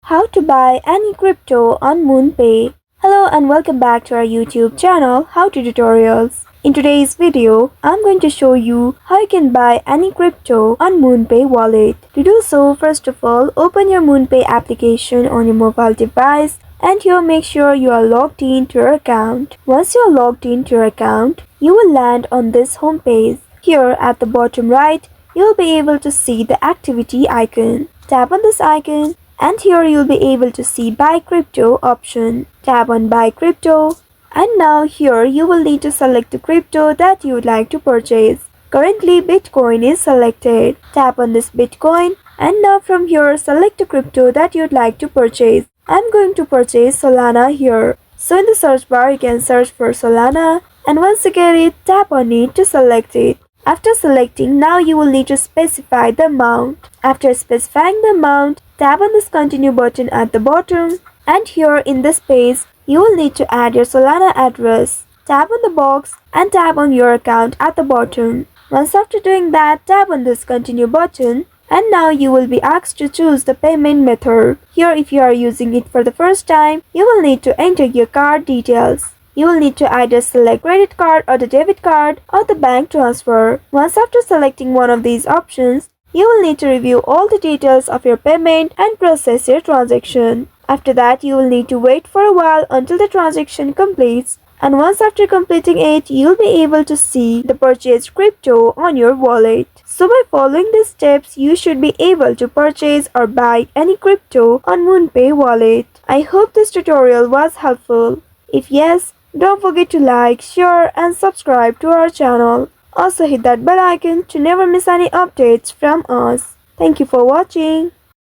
how to buy any crypto on MoonPay. Hello and welcome back to our YouTube channel, How to Tutorials. In today's video, I'm going to show you how you can buy any crypto on MoonPay wallet. To do so, first of all, open your MoonPay application on your mobile device and here make sure you are logged in to your account. Once you are logged into your account, you will land on this home page. Here at the bottom right, you'll be able to see the activity icon. Tap on this icon and here you'll be able to see buy crypto option. Tap on buy crypto and now here you will need to select the crypto that you would like to purchase. Currently Bitcoin is selected. Tap on this Bitcoin and now from here select the crypto that you'd like to purchase. I'm going to purchase Solana here. So in the search bar you can search for Solana and once you get it, tap on it to select it. After selecting, now you will need to specify the amount. After specifying the amount, tap on this continue button at the bottom and here in this page, you will need to add your Solana address. Tap on the box and tap on your account at the bottom. Once after doing that, tap on this continue button and now you will be asked to choose the payment method. Here if you are using it for the first time, you will need to enter your card details. You will need to either select credit card or the debit card or the bank transfer. Once after selecting one of these options, you will need to review all the details of your payment and process your transaction. After that, you will need to wait for a while until the transaction completes. And once after completing it, you'll be able to see the purchased crypto on your wallet. So by following these steps, you should be able to purchase or buy any crypto on MoonPay wallet. I hope this tutorial was helpful. If yes, don't forget to like, share and subscribe to our channel. Also hit that bell icon to never miss any updates from us. Thank you for watching.